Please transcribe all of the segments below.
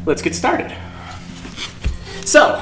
let's get started. So,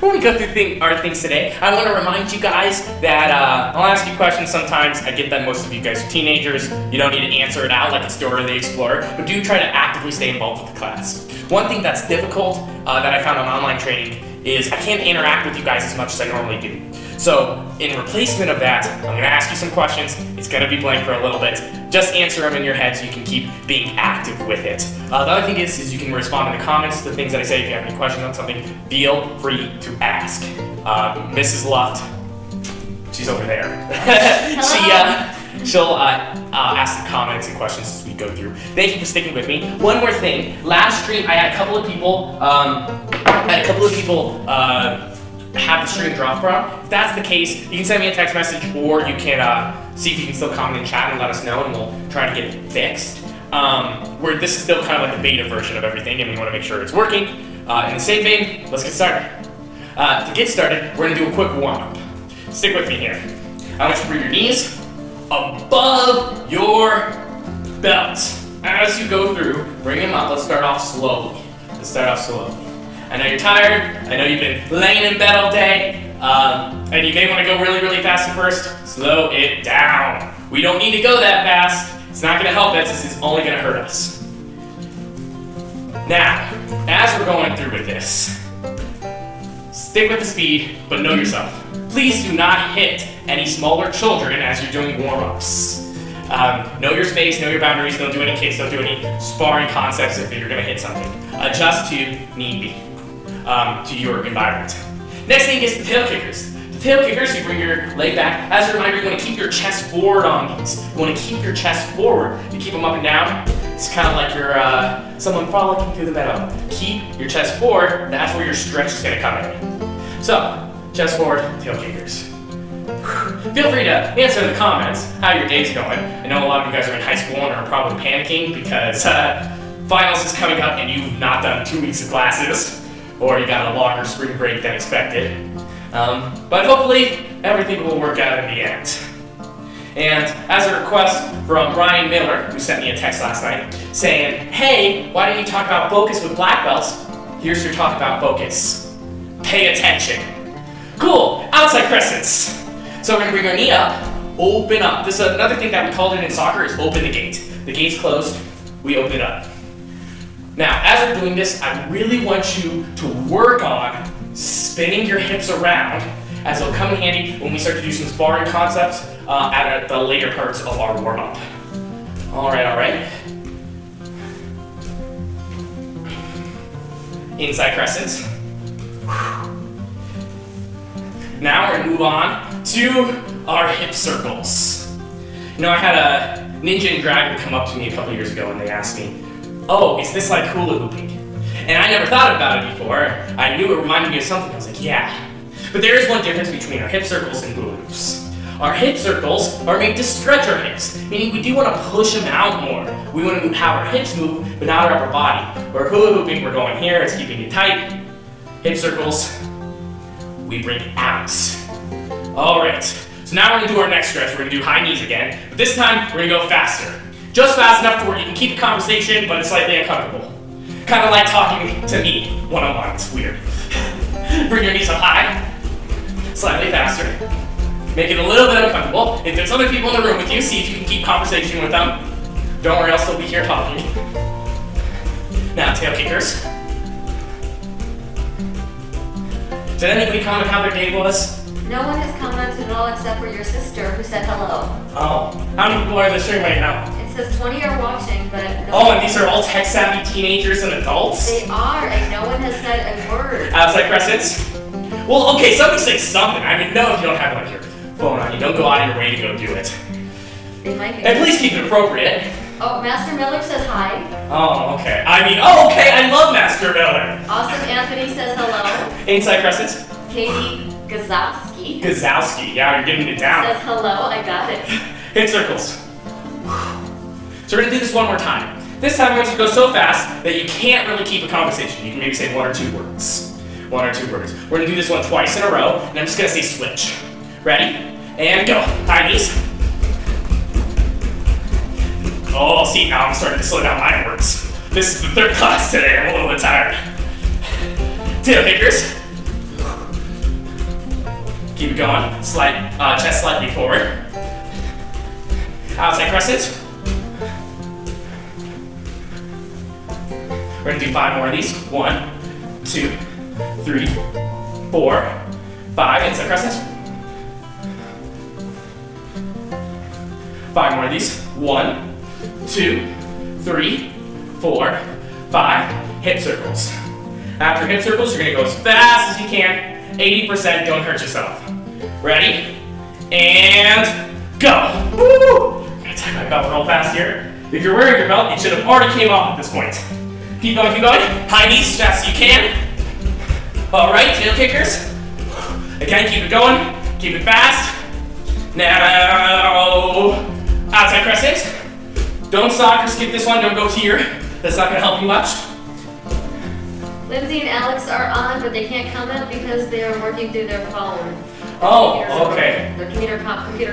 when we go through our things today, I want to remind you guys that I'll ask you questions sometimes. I get that most of you guys are teenagers. You don't need to answer it out like it's Dora the Explorer, but do try to actively stay involved with the class. One thing that's difficult that I found on online training is I can't interact with you guys as much as I normally do. So, in replacement of that, I'm going to ask you some questions. It's going to be blank for a little bit. Just answer them in your head so you can keep being active with it. The other thing is you can respond in the comments to the things that I say. If you have any questions on something, feel free to ask. Mrs. Luft, she's over there. She'll ask the comments and questions as we go through. Thank you for sticking with me. One more thing. Last stream, I had a couple of people have the stream drop from. If that's the case, you can send me a text message, or you can see if you can still comment in chat and let us know, and we'll try to get it fixed. Where this is still kind of like the beta version of everything, and we want to make sure it's working. In the same vein, let's get started. To get started, we're going to do a quick warm-up. Stick with me here. I want you to bring your knees above your belt. As you go through, bring them up. Let's start off slowly. I know you're tired. I know you've been laying in bed all day. And you may want to go really, really fast at first. Slow it down. We don't need to go that fast. It's not going to help us. This is only going to hurt us. Now, as we're going through with this, stick with the speed, but know yourself. Please do not hit any smaller children as you're doing warm-ups. Know your space, know your boundaries, don't do any kicks, don't do any sparring concepts if you're going to hit something. Adjust to need be, to your environment. Next thing is the tail kickers. The tail kickers, you bring your leg back. As a reminder, you want to keep your chest forward on these. You want to keep your chest forward. You keep them up and down. It's kind of like you're someone frolicking through the meadow. Keep your chest forward. That's where your stretch is going to come in. So, chest forward, tail kickers. Feel free to answer in the comments how your day's going. I know a lot of you guys are in high school and are probably panicking because finals is coming up and you've not done 2 weeks of classes, or you got a longer spring break than expected. But hopefully everything will work out in the end. And as a request from Ryan Miller, who sent me a text last night, saying, hey, why don't you talk about focus with black belts? Here's your talk about focus. Pay attention. Cool, outside crescents. So we're going to bring our knee up, open up. This is another thing that we called it in soccer is open the gate. The gate's closed, we open it up. Now, as we're doing this, I really want you to work on spinning your hips around, as it'll come in handy when we start to do some sparring concepts at the later parts of our warm-up. All right. Inside crescents. Now we're going to move on to our hip circles. You know, I had a ninja and dragon come up to me a couple years ago and they asked me, oh, is this like hula hooping? And I never thought about it before. I knew it reminded me of something. I was like, yeah. But there is one difference between our hip circles and hula hoops. Our hip circles are made to stretch our hips, meaning we do want to push them out more. We want to have our hips move, but not our upper body. Where hula hooping, we're going here, it's keeping it tight. Hip circles, we bring out. All right, so now we're going to do our next stretch. We're going to do high knees again, but this time we're going to go faster. Just fast enough to where you can keep a conversation, but it's slightly uncomfortable. Kind of like talking to me one-on-one, it's weird. Bring your knees up high, slightly faster. Make it a little bit uncomfortable. If there's other people in the room with you, see if you can keep conversation with them. Don't worry, I'll still be here talking. Now, tail kickers. Did anybody comment how their day was? No one has commented at all except for your sister who said hello. Oh, how many people are in the stream right now? It says 20 are watching, but no Oh, and these are all tech-savvy teenagers and adults? They are, and no one has said a word. Outside crescents? Well, okay, somebody say something. I mean, no, if you don't have like your phone on you, don't go out of your way to go do it. They might be. And please keep it appropriate. Oh, Master Miller says hi. Oh, okay. I love Master Miller. Awesome Anthony says hello. Inside crescents? Katie Gazowski, yeah, you're getting it down. Says hello, I got it. Hip circles. So we're gonna do this one more time. This time I want you to go so fast that you can't really keep a conversation. You can maybe say one or two words. We're gonna do this one twice in a row, and I'm just gonna say switch. Ready? And go. High knees. Oh, see, now I'm starting to slow down my words. This is the third class today. I'm a little bit tired. Tail kickers. Keep it going. Slide chest slightly forward. Outside crescent. We're gonna do 5 more of these. 1, 2, 3, 4, 5. Inside crescent. 5 more of these. 1, 2, 3, 4, 5. Hip circles. After hip circles, you're gonna go as fast as you can. 80%, don't hurt yourself. Ready? And go. Woo! I'm gonna tie my belt real fast here. If you're wearing your belt, it should have already came off at this point. Keep going, keep going. High knees as fast as you can. All right, tail kickers. Again, keep it going. Keep it fast. Now, outside crescent. Don't stop or skip this one. Don't go here. That's not gonna help you much. Lindsay and Alex are on, but they can't comment because they are working through their phone. Oh, okay. Their computer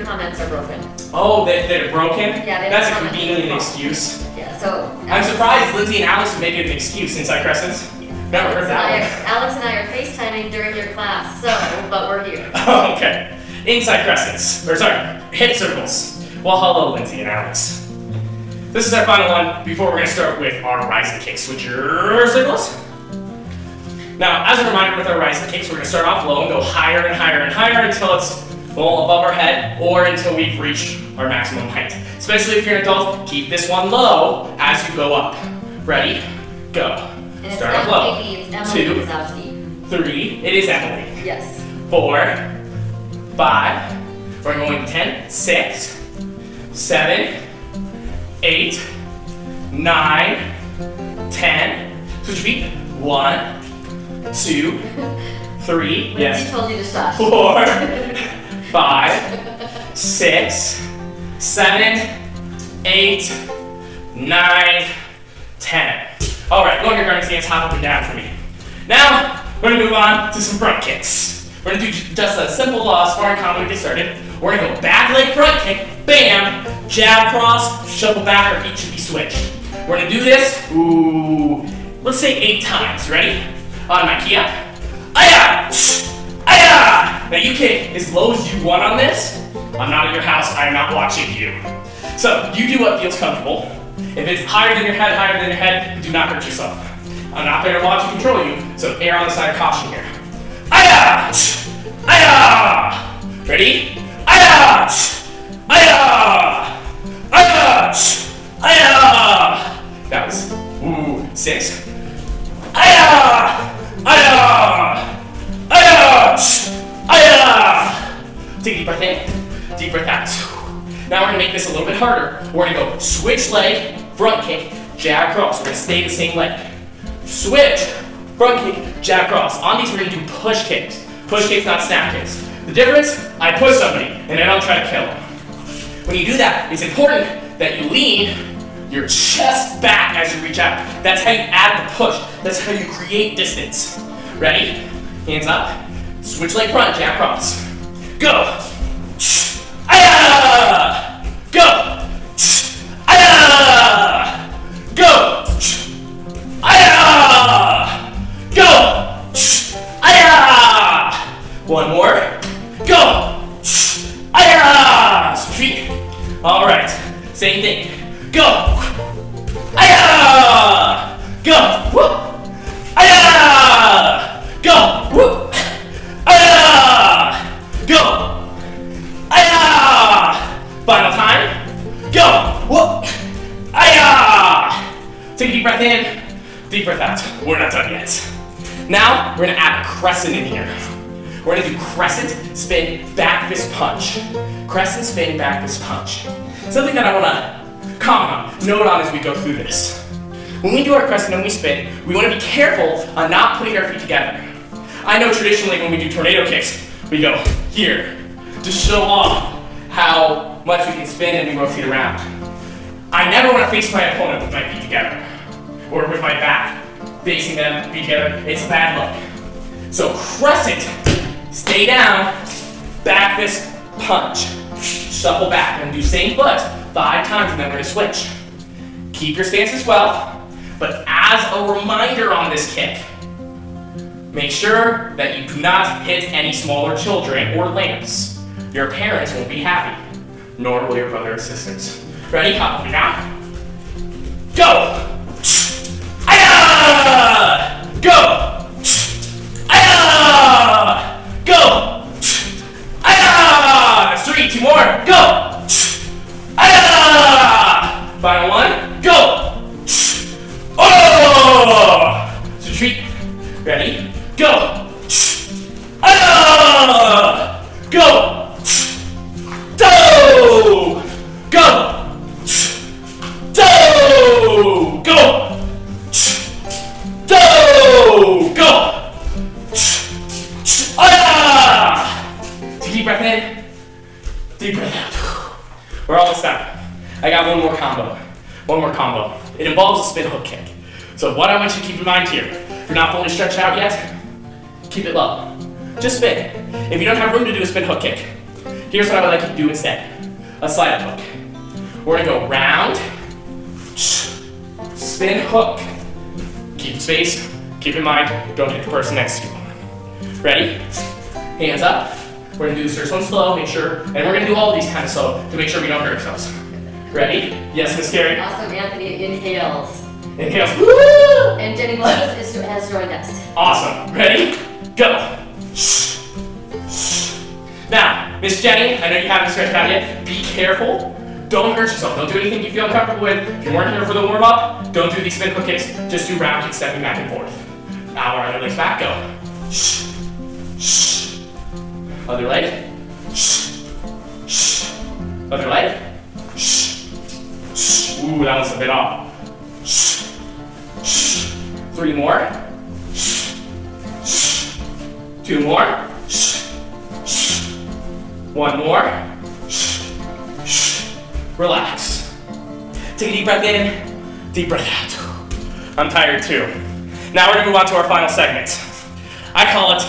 comments are broken. Oh, they're broken? Yeah, they That's a don't comment convenient on their phone. excuse. Yeah, so. I'm surprised Lindsay and Alex would make it an excuse inside crescents. Never heard that one. Alex and I are FaceTiming during your class, so, but we're here. Okay. Inside crescents. Or sorry, hip circles. Well, hello, Lindsay and Alex. This is our final one before we're going to start with our rising kicks, which are circles. Now, as a reminder with our rising kicks, we're going to start off low and go higher and higher and higher until it's well above our head or until we've reached our maximum height. Especially if you're an adult, keep this one low as you go up. Ready? Go. And Start off low. it's Emily 2, Wazowski. 3, it is Emily. Yes. 4, 5, we're going 10, 6, 7, 8, 9, 10. Switch your feet. 1, 2, 3, Lindsay yes. told you to shush. 4, 5, 6, 7, 8, 9, 10. All right, go on your garden stance, hop up and down for me. Now, we're gonna move on to some front kicks. We're gonna do just a simple sparring combo to get started. We're gonna go back leg front kick, bam, jab cross, shuffle back, our feet should be switched. We're gonna do this, let's say 8 times. Ready? On my key up. Aya! Aya! Now you kick as low as you want on this. I'm not at your house, I'm not watching you. So you do what feels comfortable. If it's higher than your head, do not hurt yourself. I'm not there to watch and control you, so err on the side of caution here. Aya! Aya! Ready? Aya! Aya! Aya! Aya! That was 6. Aya! Aya! Aya! Aya! Take a deep breath in, deep breath out. Now we're gonna make this a little bit harder. We're gonna go switch leg, front kick, jab cross. We're gonna stay the same leg. Switch, front kick, jab cross. On these we're gonna do push kicks. Push kicks, not snap kicks. The difference, I push somebody and I don't try to kill them. When you do that, it's important that you lean your chest back as you reach out. That's how you add the push. That's how you create distance. Ready? Hands up. Switch leg front, jab cross. Go! Aya! Go! Aya! Go! Aya! Go! Aya! One more. Go! Aya! Street. All right. Same thing. Go! Aya! Go! Whoop! Aya! Go! Whoop! Aya! Go! Aya! Final time. Go! Whoop! Aya! Take a deep breath in, deep breath out. We're not done yet. Now, we're gonna add a crescent in here. We're gonna do crescent, spin, back fist punch. Crescent, spin, back fist punch. Something that I wanna comment on, note on as we go through this. When we do our crescent and we spin, we wanna be careful on not putting our feet together. I know traditionally when we do tornado kicks, we go here to show off how much we can spin and we rotate around. I never wanna face my opponent with my feet together, or with my back facing them, feet together. It's a bad look. So crescent, stay down, back fist punch. Shuffle back and do same foot 5 times and then we're gonna switch. Keep your stance as well. But as a reminder on this kick, make sure that you do not hit any smaller children or lamps. Your parents won't be happy, nor will your brother or sisters. Ready? Hop up now. Go! Aya! Go! Aya! Go! Aya! That's 3, 2 more. Go! Aya! Final one. Go! Oh! So retreat. Ready? Go! Aya! Go! Do! Go! Do! Go! Do! Go! Ah! Take a deep breath in. Deep breath out. We're almost done. I got one more combo. One more combo. It involves a spin hook kick. So what I want you to keep in mind here, if you're not fully stretched out yet, keep it low. Just spin. If you don't have room to do a spin hook kick, here's what I would like you to do instead. A slide up hook. We're gonna go round, spin hook. Keep space, keep in mind, don't hit the person next to you. Ready? Hands up. We're gonna do this first one slow, make sure, and we're gonna do all of these kind of slow to make sure we don't hurt ourselves. Ready? Yes, Miss Carey? Awesome, Anthony inhales. Inhales. Woo! And Jenny Blows has joined us. Awesome. Ready? Go. Now, Miss Jenny, I know you haven't stretched out yet. Be careful. Don't hurt yourself. Don't do anything you feel uncomfortable with. If you weren't here for the warm-up, don't do these spin hook kicks. Just do round kicks, stepping back and forth. Now our other legs back. Go. Other leg. Other leg. Ooh, that one's a bit off. 3 more. 2 more. 1 more. Relax. Take a deep breath in, deep breath out. I'm tired too. Now we're gonna move on to our final segment. I call it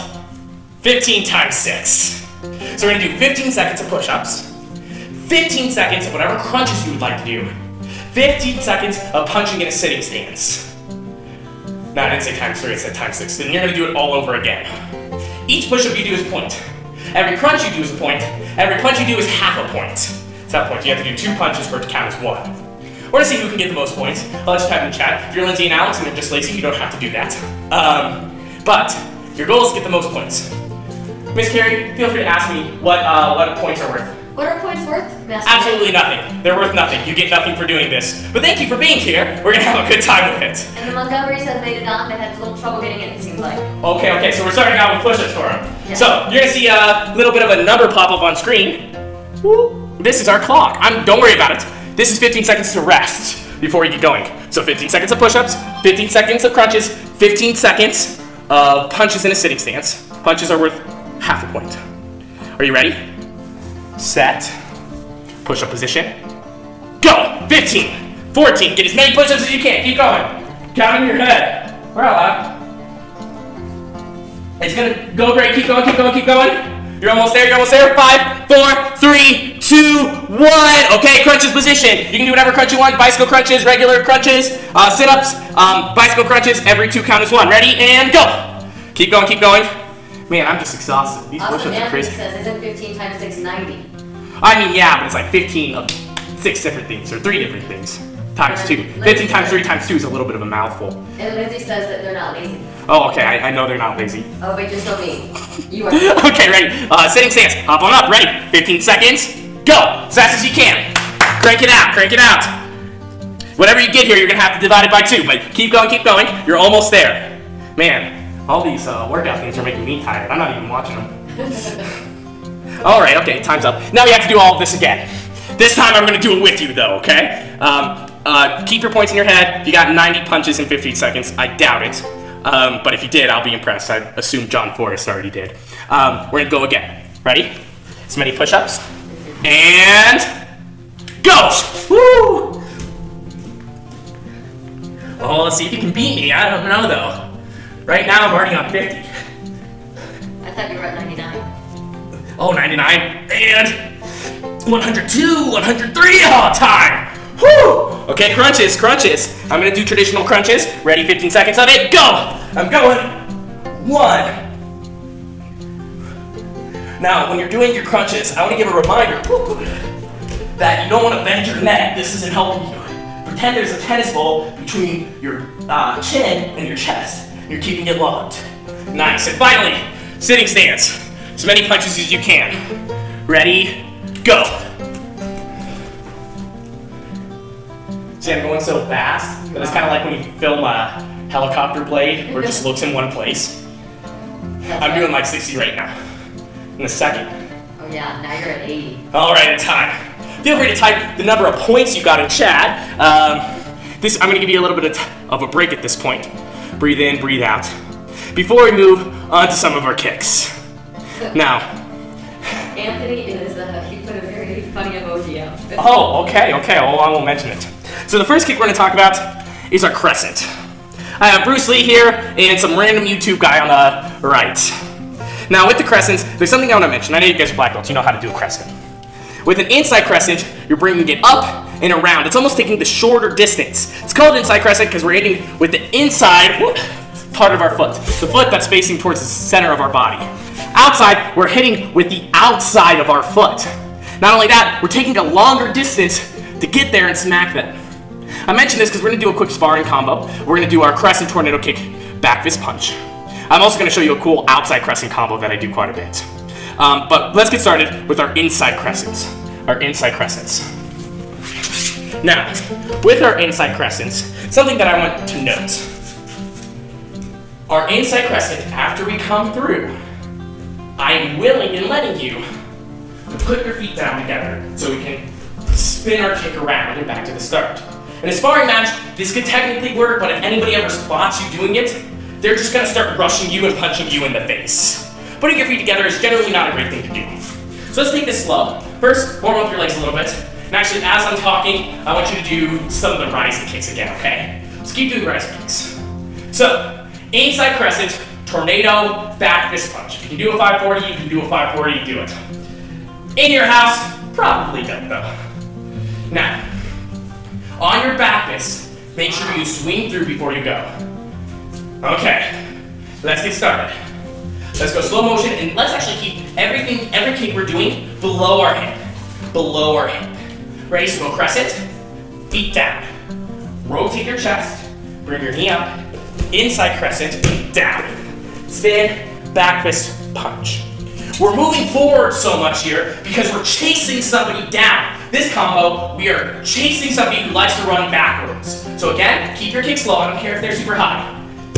15 times 6. So we're gonna do 15 seconds of push-ups, 15 seconds of whatever crunches you would like to do, 15 seconds of punching in a sitting stance. No, I didn't say times 3, I said times 6. Then you're gonna do it all over again. Each push-up you do is a point. Every crunch you do is a point. Every punch you do is half a point. It's that point. You have to do 2 punches for it to count as 1. We're gonna see who can get the most points. I'll let you type in the chat. If you're Lindsay and Alex and you're just lazy, you don't have to do that. But your goal is to get the most points. Miss Carey, feel free to ask me what points are worth. What are points worth? Master? Absolutely nothing. They're worth nothing. You get nothing for doing this. But thank you for being here. We're gonna have a good time with it. And the Montgomerys have made it on. They had a little trouble getting in, it seems like. Okay, so we're starting out with push-ups for them. Yeah. So you're gonna see a little bit of a number pop up on screen. Woo. This is our clock. Don't worry about it. This is 15 seconds to rest before we get going. So 15 seconds of push-ups, 15 seconds of crunches, 15 seconds of punches in a sitting stance. Punches are worth half a point. Are you ready? Set. Push-up position. Go! 15, 14. Get as many push-ups as you can. Keep going. Count in your head. We're all out. It's gonna go great. Keep going. You're almost there. 5, 4, 3, 2, 1. Okay, crunches position. You can do whatever crunch you want. Bicycle crunches, regular crunches, sit-ups, bicycle crunches. Every 2 count as 1. Ready? And go. Keep going. Man, I'm just exhausted. These push-ups are crazy. Says, isn't 15 times 6, 90? I mean, yeah, but it's like 15 of 6 different things, or 3 different things, times 2. 15 times 3 times 2 is a little bit of a mouthful. And Lindsay says that they're not lazy. Oh, okay, I know they're not lazy. Oh, but you're so mean. You are. Okay, ready. Sitting stance. Hop on up. Ready. 15 seconds. Go. As fast as you can. Crank it out. Whatever you get here, you're going to have to divide it by 2, but keep going. You're almost there. Man, all these workout things are making me tired. I'm not even watching them. All right, okay, time's up. Now we have to do all of this again. This time I'm going to do it with you, though, okay? Keep your points in your head. You got 90 punches in 15 seconds. I doubt it. But if you did, I'll be impressed. I assume John Forrest already did. We're going to go again. Ready? As many push-ups. And go! Woo! Oh, let's see if you can beat me. I don't know, though. Right now, I'm already on 50. I thought you were at 99. Oh, 99, and 102, 103, all time. Whew! Okay, crunches. I'm gonna do traditional crunches. Ready, 15 seconds of it, go! I'm going. 1. Now, when you're doing your crunches, I wanna give a reminder that you don't wanna bend your neck. This isn't helping you. Pretend there's a tennis ball between your chin and your chest. You're keeping it locked. Nice, and finally, sitting stance. As many punches as you can. Ready, go. See, I'm going so fast, but it's kind of like when you film a helicopter blade where it just looks in one place. I'm doing like 60 right now. In a second. Oh yeah, now you're at 80. All right, in time. Feel free to type the number of points you got in chat. I'm gonna give you a little bit of a break at this point. Breathe in, breathe out. Before we move on to some of our kicks. Now. Anthony he put a very funny emoji out. Oh, okay, well, I won't mention it. So the first kick we're gonna talk about is our crescent. I have Bruce Lee here and some random YouTube guy on the right. Now with the crescents, there's something I wanna mention. I know you guys are black belts, you know how to do a crescent. With an inside crescent, you're bringing it up and around. It's almost taking the shorter distance. It's called inside crescent because we're hitting with the inside part of our foot. The foot that's facing towards the center of our body. Outside, we're hitting with the outside of our foot. Not only that, we're taking a longer distance to get there and smack them. I mentioned this because we're gonna do a quick sparring combo. We're gonna do our crescent tornado kick, back fist punch. I'm also gonna show you a cool outside crescent combo that I do quite a bit. But let's get started with our inside crescents. Now, with our inside crescents, something that I want to note. Our inside crescent, after we come through, I am willing and letting you to put your feet down together so we can spin our kick around and back to the start. In a sparring match, this could technically work, but if anybody ever spots you doing it, they're just gonna start rushing you and punching you in the face. Putting your feet together is generally not a great thing to do. So let's take this slow. First, warm up your legs a little bit. And actually, as I'm talking, I want you to do some of the rising kicks again, okay? So keep doing the rising kicks. So, inside crescent, tornado, back fist punch. If you can do a 540, you can do a 540, do it. In your house, probably don't though. Now, on your back fist, make sure you swing through before you go. Okay, let's get started. Let's go slow motion, and let's actually keep every kick we're doing below our hip. Ready, so go crescent, feet down. Rotate your chest, bring your knee up, inside crescent, down. Spin, back fist, punch. We're moving forward so much here because we're chasing somebody down. This combo, we are chasing somebody who likes to run backwards. So again, keep your kick slow, I don't care if they're super high.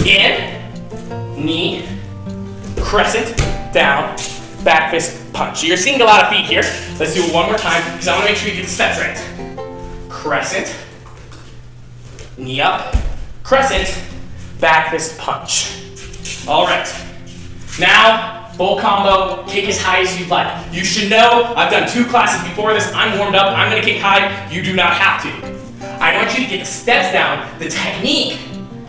In, knee, crescent, down, back fist, punch. You're seeing a lot of feet here. Let's do it one more time because I want to make sure you get the steps right. Crescent, knee up, crescent, back fist, punch. All right. Now, full combo, kick as high as you'd like. You should know, I've done 2 classes before this. I'm warmed up. I'm going to kick high. You do not have to. I want you to get the steps down, the technique.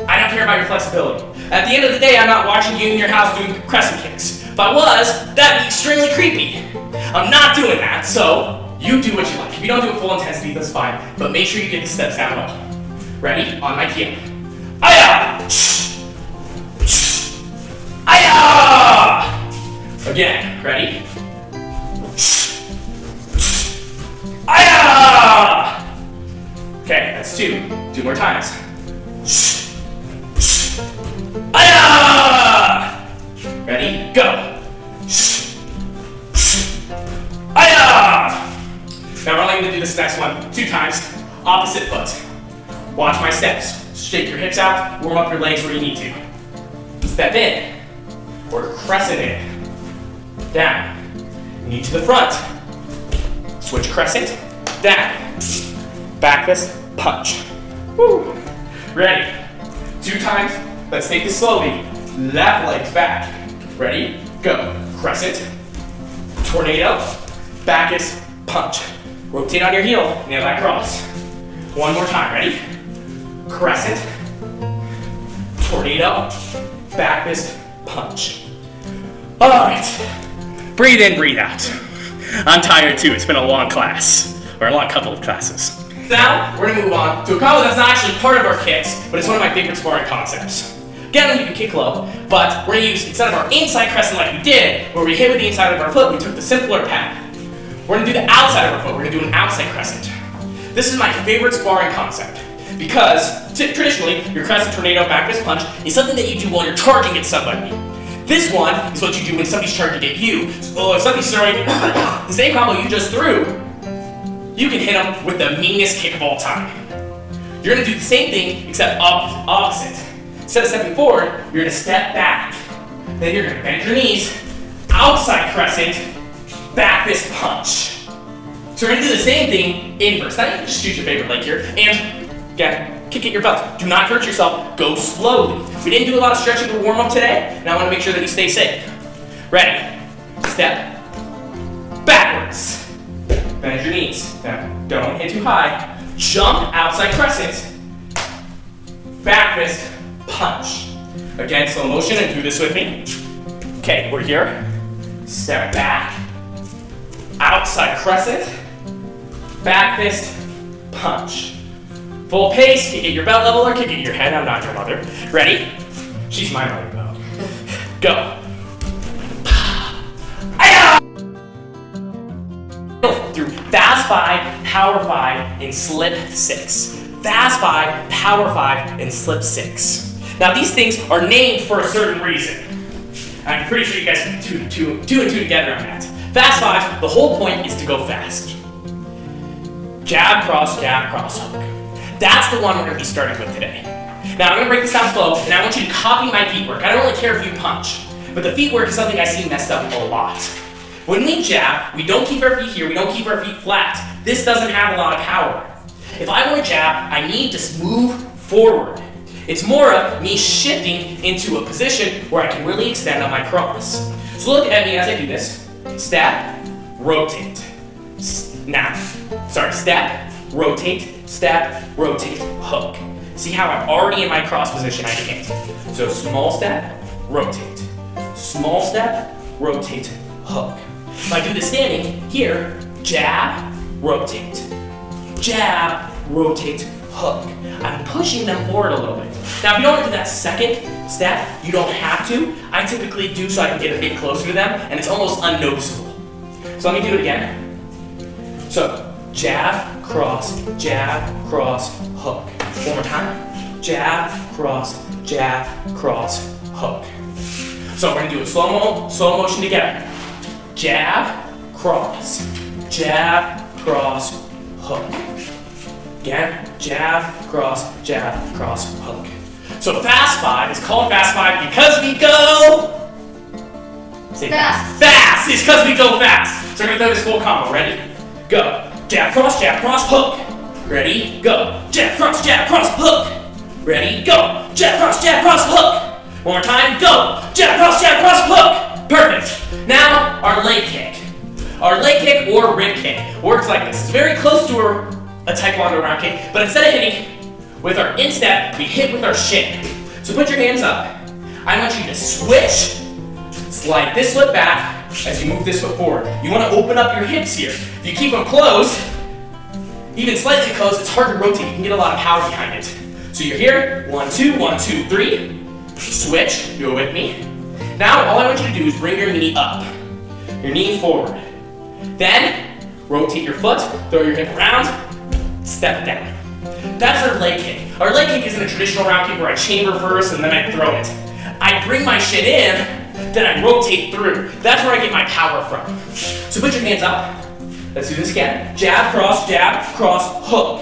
I don't care about your flexibility. At the end of the day, I'm not watching you in your house doing crescent kicks. If I was, that'd be extremely creepy. I'm not doing that, so you do what you like. If you don't do it full intensity, that's fine. But make sure you get the steps down well. Ready? On my heel. Aya! Aya! Again, ready? Aya! Okay, that's 2. 2 more times. Aya! Ready? Go! Aya! Now we're only going to do this next one 2 times. Opposite foot. Watch my steps. Shake your hips out. Warm up your legs where you need to. Step in. Or crescent in. Down. Knee to the front. Switch crescent. Down. Back fist. Punch. Woo. Ready? 2 times. Let's take this slowly. Left leg's back. Ready? Go. Crescent. Tornado. Back is punch. Rotate on your heel. Nail that cross. One more time. Ready? Crescent. Tornado. Back fist. Punch. All right. Breathe in, breathe out. I'm tired too. It's been a long class. Or a long couple of classes. Now, we're gonna move on to a combo that's not actually part of our kicks, but it's one of my favorite sparring concepts. Again, you can kick low, but we're gonna use, instead of our inside crescent like we did, where we hit with the inside of our foot, we took the simpler path. We're gonna do the outside of our foot, we're gonna do an outside crescent. This is my favorite sparring concept, because traditionally, your crescent tornado back fist punch is something that you do while you're charging at somebody. This one is what you do when somebody's charging at you. So if somebody's throwing the same combo you just threw, you can hit them with the meanest kick of all time. You're gonna do the same thing, except opposite. Instead of stepping forward, you're gonna step back. Then you're gonna bend your knees, outside crescent, back fist punch. So we're gonna do the same thing inverse. Now you can just choose your favorite leg here, and again, kick at your belt. Do not hurt yourself, go slowly. We didn't do a lot of stretching to warm up today, and I wanna make sure that you stay safe. Ready, step, backwards. Bend your knees, now don't hit too high. Jump, outside crescent, back fist, punch. Again, slow motion, and do this with me. Okay, we're here. Step back, outside crescent, back fist, punch. Full pace, kick at your belt level or kick at your head. I'm not your mother. Ready? She's my mother, though. Go. Through fast 5, power 5, and slip 6. Fast 5, power 5, and slip 6. Now these things are named for a certain reason. I'm pretty sure you guys can put two and two together on that. Fast 5, the whole point is to go fast. Jab, cross, hook. That's the one we're going to be starting with today. Now I'm going to break this down slow, and I want you to copy my feet work. I don't really care if you punch, but the feet work is something I see messed up a lot. When we jab, we don't keep our feet here, we don't keep our feet flat. This doesn't have a lot of power. If I want to jab, I need to move forward. It's more of me shifting into a position where I can really extend on my cross. So look at me as I do this. Step, rotate. Step, rotate, hook. See how I'm already in my cross position, I can't. So small step, rotate. Small step, rotate, hook. If I do the standing, here, jab, rotate. Jab, rotate, hook. I'm pushing them forward a little bit. Now if you don't want to do that second step, you don't have to. I typically do so I can get a bit closer to them, and it's almost unnoticeable. So let me do it again. So, jab, cross, hook. One more time. Jab, cross, hook. So we're gonna do a slow motion together. Jab, cross, hook. Again, jab, cross, hook. So fast 5 is called fast 5 because we go say Fast. Fast is because we go fast. So we're gonna throw this full combo. Ready? Go. Jab, cross, hook. Ready? Go. Jab, cross, hook. Ready? Go. Jab, cross, hook. One more time. Go. Jab, cross, hook. Perfect. Now our leg kick. Our leg kick or rib kick works like this. It's very close to a Taekwondo round kick, but instead of hitting with our instep, we hit with our shin. So put your hands up. I want you to switch, slide this foot back as you move this foot forward. You want to open up your hips here. If you keep them closed, even slightly closed, it's hard to rotate. You can get a lot of power behind it. So you're here, 1, 2, 1, 2, 3. Switch, do it with me. Now all I want you to do is bring your knee up. Your knee forward. Then, rotate your foot, throw your hip around, step down. That's our leg kick. Our leg kick isn't a traditional round kick where I chamber first and then I throw it. I bring my shit in, then I rotate through. That's where I get my power from. So put your hands up. Let's do this again. Jab, cross, hook.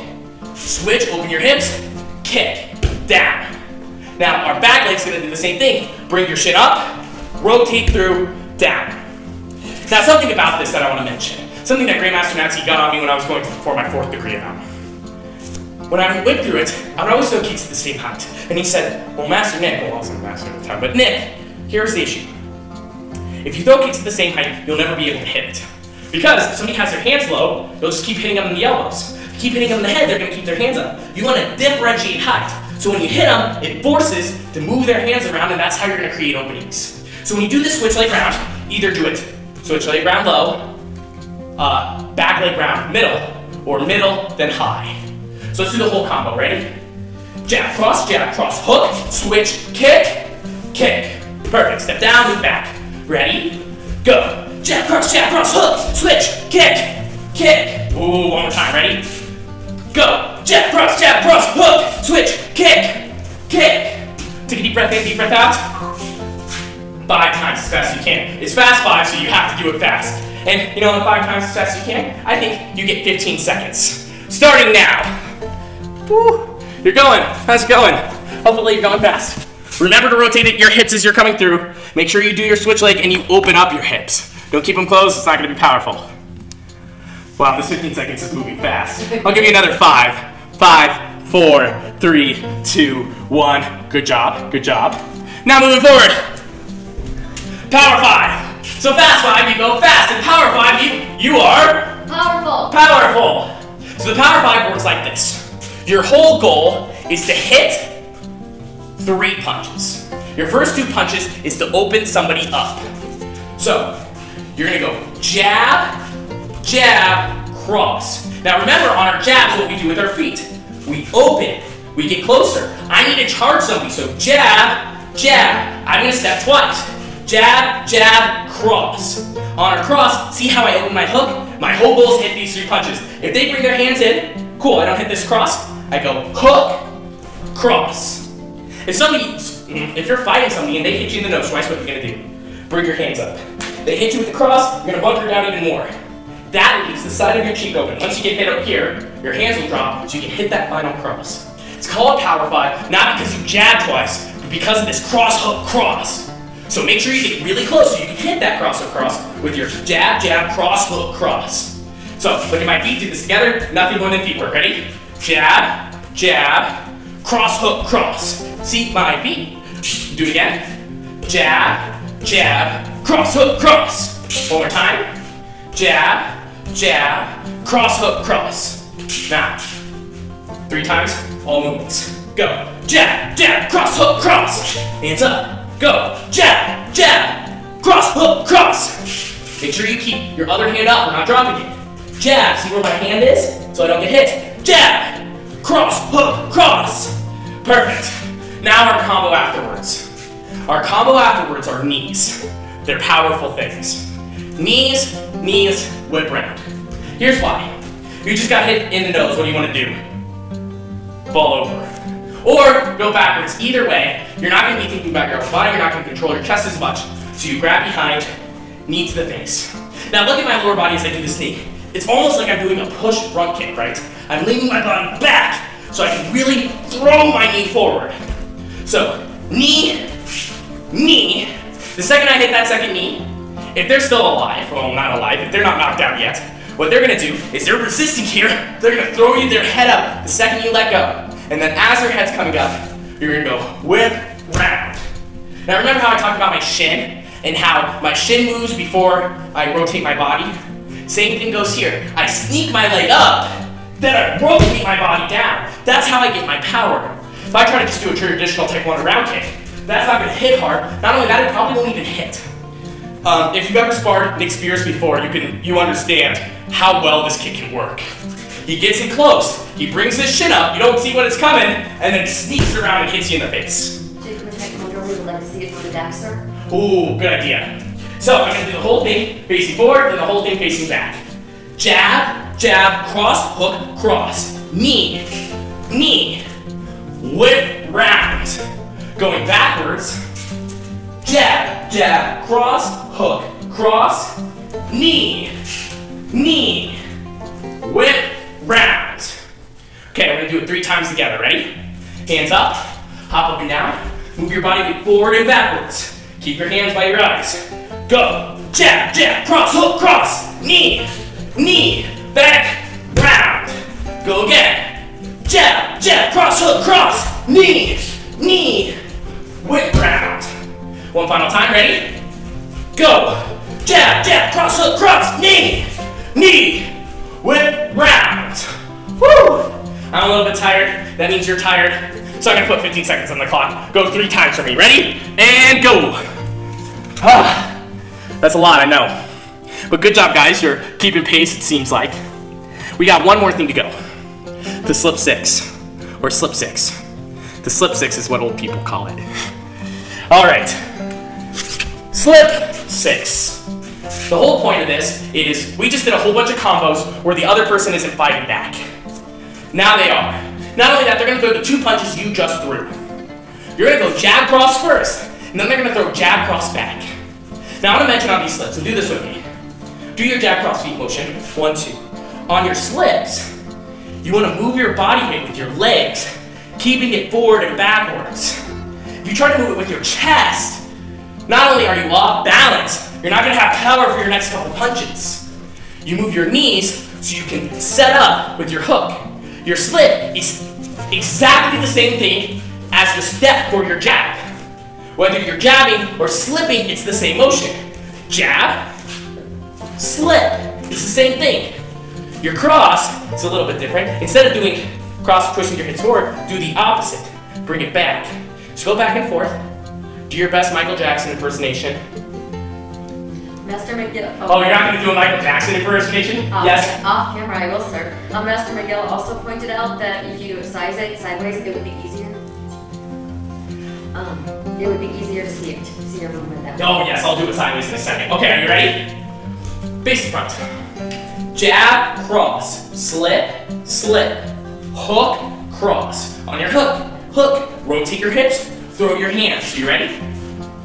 Switch, open your hips, kick, down. Now our back leg's gonna do the same thing. Bring your shit up, rotate through, down. Now something about this that I want to mention. Something that Grandmaster Nazi got on me when I was going for my 4th degree about. When I went through it, I would always throw kicks at the same height. And he said, well, Master Nick, well, I wasn't a master at the time, but Nick, here's the issue. If you throw kicks at the same height, you'll never be able to hit it. Because if somebody has their hands low, they'll just keep hitting them in the elbows. If you keep hitting them in the head, they're going to keep their hands up. You want to differentiate height. So when you hit them, it forces to move their hands around, and that's how you're going to create openings. So when you do this switch leg round, either do it switch leg round low, back leg round middle, or middle then high. So let's do the whole combo. Ready? Jab, cross, hook, switch, kick, kick. Perfect. Step down, move back. Ready? Go. Jab, cross, hook, switch, kick, kick. Ooh, one more time. Ready? Go. Jab, cross, hook, switch, kick, kick. Take a deep breath in, deep breath out. 5 times as fast as you can. It's fast 5, so you have to do it fast. And you know, 5 times as fast as you can, I think you get 15 seconds. Starting now. Woo. You're going. How's it going? Hopefully you're going fast. Remember to rotate your hips as you're coming through. Make sure you do your switch leg and you open up your hips. Don't keep them closed, it's not going to be powerful. Wow, this 15 seconds is moving fast. I'll give you another 5. 5, 4, 3, 2, 1. Good job, good job. Now moving forward. Power 5. So fast 5, you go fast. And power 5, you are powerful. So the power 5 works like this. Your whole goal is to hit 3 punches. Your first 2 punches is to open somebody up. So you're gonna go jab, jab, cross. Now remember, on our jabs, what we do with our feet. We open, we get closer. I need to charge somebody, so jab, jab. I'm gonna step twice. Jab, jab, cross. On our cross, see how I open my hook? My whole goal is to hit these 3 punches. If they bring their hands in, cool, I don't hit this cross. I go hook, cross. If you're fighting somebody and they hit you in the nose twice, what are you gonna do? Bring your hands up. They hit you with the cross, you're gonna bunker down even more. That leaves the side of your cheek open. Once you get hit up here, your hands will drop so you can hit that final cross. It's called power 5, not because you jab twice, but because of this cross, hook, cross. So make sure you get really close so you can hit that cross, hook, cross with your jab, jab, cross, hook, cross. So look at my feet, do this together, nothing more than feet work. Ready? Jab, jab, cross, hook, cross. See my feet. Do it again. Jab, jab, cross, hook, cross. One more time. Jab, jab, cross, hook, cross. Now, 3 times, all movements. Go. Jab, jab, cross, hook, cross. Hands up. Go. Jab, jab, cross, hook, cross. Make sure you keep your other hand up. We're not dropping it. Jab. See where my hand is? So I don't get hit. Jab, cross, hook, cross. Perfect. Now our combo afterwards. Our combo afterwards are knees. They're powerful things. Knees, knees, whip round. Here's why. You just got hit in the nose. What do you want to do? Fall over. Or go backwards. Either way, you're not going to be thinking about your upper body. You're not going to control your chest as much. So you grab behind, knee to the face. Now look at my lower body as I do this knee. It's almost like I'm doing a push front kick, right? I'm leaning my body back so I can really throw my knee forward. So, knee, knee. The second I hit that second knee, if they're still alive, well, not alive, if they're not knocked out yet, what they're gonna do is they're resisting here, they're gonna throw you their head up the second you let go. And then as their head's coming up, you're gonna go whip round. Now remember how I talked about my shin and how my shin moves before I rotate my body? Same thing goes here. I sneak my leg up, then I rotate my body down. That's how I get my power. If I try to just do a traditional Taekwondo round kick, that's not gonna hit hard. Not only that, it probably won't even hit. If you've ever sparred Nick Spears before, you understand how well this kick can work. He gets in close, he brings his shin up, you don't see when it's coming, and then sneaks around and hits you in the face. Jake, with Taekwondo, we would like to see it for the Daxter. Ooh, good idea. So I'm gonna do the whole thing facing forward, then the whole thing facing back. Jab, jab, cross, hook, cross. Knee, knee, whip round. Going backwards. Jab, jab, cross, hook, cross, knee, knee, whip round. Okay, we're gonna do it 3 times together. Ready? Hands up, hop up and down. Move your body forward and backwards. Keep your hands by your eyes. Go. Jab, jab, cross, hook, cross. Knee, knee, back, round. Go again. Jab, jab, cross, hook, cross. Knee, knee, whip round. One final time. Ready? Go. Jab, jab, cross, hook, cross. Knee, knee, whip round. Woo! I'm a little bit tired. That means you're tired. So I'm gonna put 15 seconds on the clock. Go 3 times for me. Ready? And go. That's a lot, I know. But good job, guys. You're keeping pace, it seems like. We got one more thing to go. the slip six, or slip six. The slip six is what old people call it. All right, slip six. The whole point of this is we just did a whole bunch of combos where the other person isn't fighting back. Now they are. Not only that, they're gonna throw the 2 punches you just threw. You're gonna go jab cross first, and then they're gonna throw jab cross back. Now I'm gonna mention on these slips, and do this with me. Do your jab cross feet motion, 1, 2. On your slips, you wanna move your body weight with your legs, keeping it forward and backwards. If you try to move it with your chest, not only are you off balance, you're not gonna have power for your next couple punches. You move your knees so you can set up with your hook. Your slip is exactly the same thing as your step or your jab. Whether you're jabbing or slipping, it's the same motion. Jab, slip, it's the same thing. Your cross is a little bit different. Instead of doing cross pushing your hips forward, do the opposite. Bring it back. So go back and forth. Do your best Michael Jackson impersonation. Master McGill. Oh, you're not going to do a Michael Jackson impersonation? Yes? Off camera, I will, sir. Master McGill also pointed out that if you sideways, it would be easier. It would be easier to see your movement that way. Oh, yes, I'll do it sideways in a second. Okay, are you ready? Face to front. Jab, cross, slip, slip, hook, cross. On your hook, rotate your hips, throw your hands. You ready?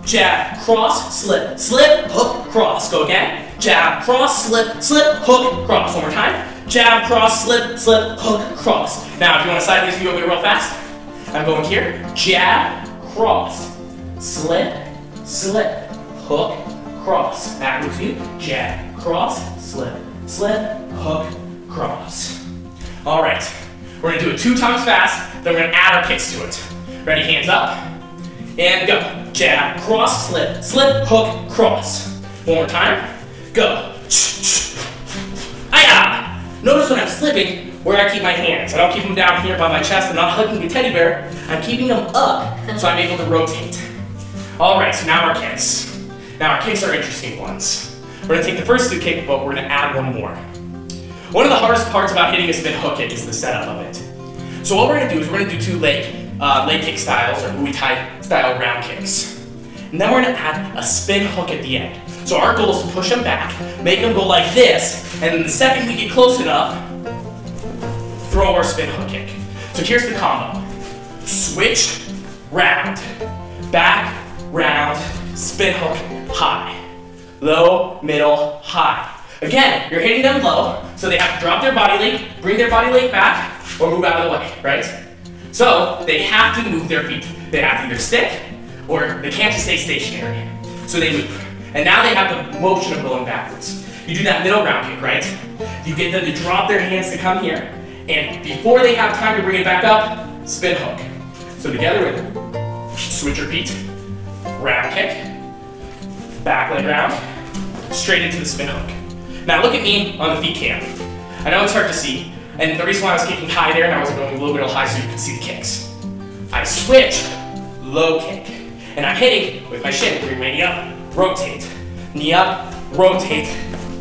Jab, cross, slip, slip, hook, cross. Go again. Jab, cross, slip, slip, hook, cross. One more time. Jab, cross, slip, slip, hook, cross. Now, if you want a sideways view of it real fast, I'm going here. Jab, cross, slip, slip, hook, cross. Backwards view. Jab, cross, slip, slip, hook, cross. All right. We're going to do it 2 times fast, then we're going to add our kicks to it. Ready? Hands up. And go. Jab, cross, slip, slip, hook, cross. One more time. Go. Ay-ah! Notice when I'm slipping where I keep my hands. I don't keep them down here by my chest. I'm not hugging the teddy bear. I'm keeping them up so I'm able to rotate. All right, so now our kicks. Now our kicks are interesting ones. We're going to take the first 2 kicks, but we're going to add one more. One of the hardest parts about hitting a spin hook kick is the setup of it. So what we're going to do is we're going to do 2 leg kick styles or Muay Thai style round kicks. And then we're going to add a spin hook at the end. So our goal is to push them back, make them go like this, and then the second we get close enough, throw our spin hook kick. So here's the combo. Switch, round, back, round, spin hook, high. Low, middle, high. Again, you're hitting them low, so they have to drop their body weight, bring their body weight back, or move out of the way, right? So they have to move their feet. They have to either stick, or they can't just stay stationary. So they move. And now they have the motion of going backwards. You do that middle round kick, right? You get them to drop their hands to come here, and before they have time to bring it back up, spin hook. So together, switch your feet, round kick, back leg round, straight into the spin hook. Now look at me on the feet cam. I know it's hard to see, and the reason why I was kicking high there and I was going a little bit high so you could see the kicks. I switch, low kick, and I'm hitting with my shin, bring my knee up, rotate, knee up, rotate,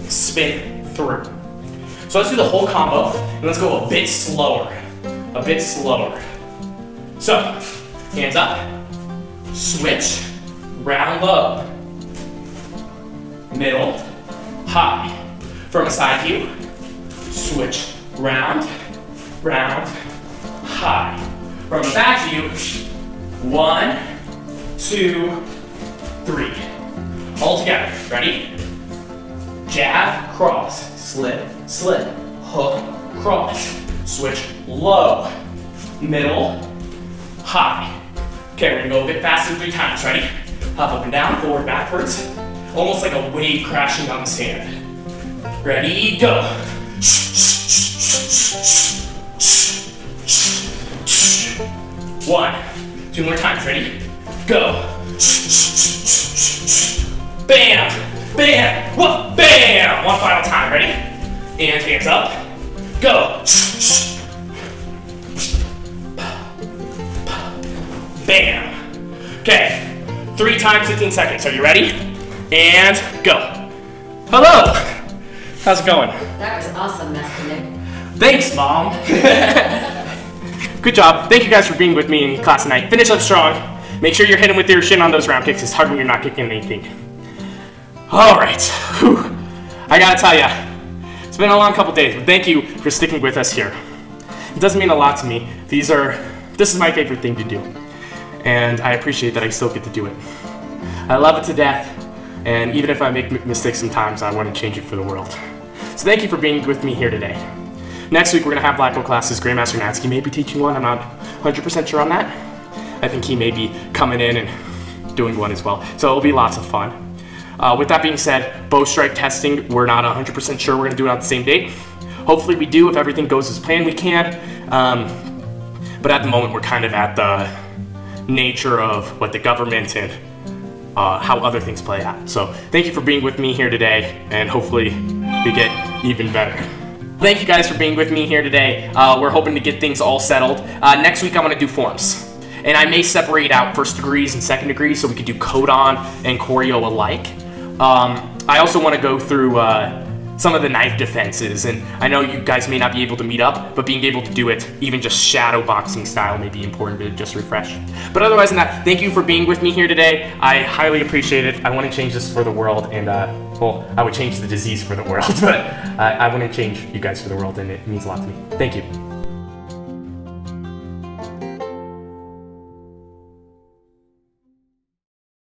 spin through. So let's do the whole combo, and let's go a bit slower. So, hands up, switch, round low, middle, high. From a side view, switch, round, round, high. From a back view, 1, 2, 3. All together, ready? Jab, cross, slip, slip, hook, cross. Switch, low, middle, high. Okay, we're gonna go a bit faster 3 times, ready? Hop up and down, forward, backwards. Almost like a wave crashing on the sand. Ready, go. 1, 2 more times, ready? Go. Bam, bam, whoop, bam. One final time, ready? And hands up, go. Bam. Okay, 3 times, 15 seconds. Are you ready? And go. Hello. How's it going? That was awesome, Master Nick. Thanks, Mom. Good job. Thank you guys for being with me in class tonight. Finish up strong. Make sure you're hitting with your shin on those round kicks. It's hard when you're not kicking anything. All right. Whew. I gotta tell ya, it's been a long couple days, but thank you for sticking with us here. It does mean a lot to me. This is my favorite thing to do, and I appreciate that I still get to do it. I love it to death, and even if I make mistakes sometimes, I want to change it for the world. So thank you for being with me here today. Next week we're gonna have Black Belt classes. Grandmaster Natsky may be teaching one. I'm not 100% sure on that. I think he may be coming in and doing one as well. So it'll be lots of fun. With that being said, bow strike testing, we're not 100% sure we're gonna do it on the same date. Hopefully we do. If everything goes as planned, we can. But at the moment, we're kind of at the nature of what the government and how other things play out. So thank you for being with me here today, and hopefully we get even better. Thank you guys for being with me here today. We're hoping to get things all settled. Next week, I'm gonna do forms. And I may separate out first degrees and second degrees so we could do Codon and Choreo alike. I also want to go through some of the knife defenses, and I know you guys may not be able to meet up, but being able to do it, even just shadow boxing style, may be important to just refresh. But otherwise than that, thank you for being with me here today. I highly appreciate it. I want to change this for the world, and well, I would change the disease for the world, but I want to change you guys for the world, and it means a lot to me. Thank you.